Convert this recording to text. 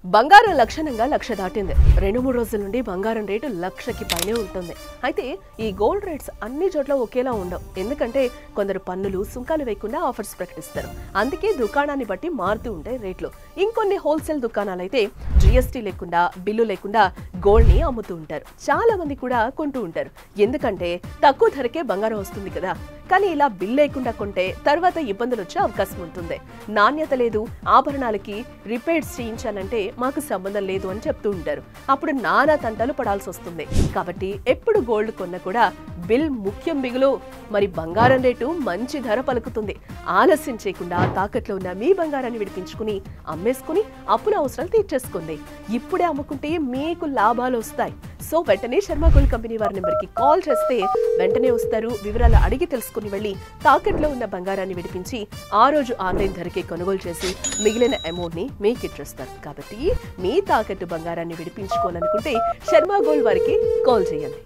బంగారం లక్షణంగా 1,00,000 దాటింది. 2-3 రోజుల నుండి బంగారం రేటు 1,00,000కి పైనే ఉంటుంది. అయితే ఈ గోల్డ్ రేట్స్ అన్ని చోట్ల ఒకేలా ఉండవు. ఎందుకంటే కొందరు పన్నులు, సుంకాలు వేయకుండా ఆఫర్స్ ప్రకటిస్తారు. అందుకే దుకాణాన్ని బట్టి మారుతూ ఉంటాయి రేట్లు. ఇంకొన్ని హోల్సేల్ దుకాణాలైతే జీఎస్టీ లేకుండా, బిల్లు లేకుండా గోల్డ్ ని అమ్ముతూ ఉంటారు. చాలా మంది కూడా కొంటూ ఉంటారు. ఎందుకంటే తక్కువ ధరకే బంగారం వస్తుంది కదా. కానీ ఇలా బిల్ లేకుండా కొంటే తర్వాత ఇబ్బందులు వచ్చే అవకాశం ఉంటుంది. నాణ్యత లేదు, ఆభరణాలకి రిపేర్స్ చేయించాలంటే మాకు సంబంధం లేదు అని చెప్తూ ఉంటారు. అప్పుడు నానా తంటాలు పడాల్సి వస్తుంది. కాబట్టి ఎప్పుడు గోల్డ్ కొన్నా కూడా బిల్ ముఖ్యం బిగులు. మరి బంగారం రేటు మంచి ధర పలుకుతుంది. ఆలస్యం చేయకుండా తాకట్లో ఉన్న మీ బంగారాన్ని విడిపించుకుని అమ్మేసుకుని అప్పుల అవసరాలు తీర్చేసుకోండి. ఇప్పుడే అమ్ముకుంటే మీకు లాభాలు వస్తాయి. సో వెంటనే శర్మ గోల్డ్ కంపెనీ వారి నెంబర్కి కాల్ చేస్తే వెంటనే వస్తారు. వివరాలు అడిగి తెలుసుకుని వెళ్ళి తాకట్లో ఉన్న బంగారాన్ని విడిపించి ఆ రోజు ఆన్లైన్ ధరకే కొనుగోలు చేసి మిగిలిన అమౌంట్ ని మీకు ఇచ్చేస్తారు. కాబట్టి మీ తాకట్టు బంగారాన్ని విడిపించుకోవాలనుకుంటే శర్మ గోల్డ్ వారికి కాల్ చేయండి.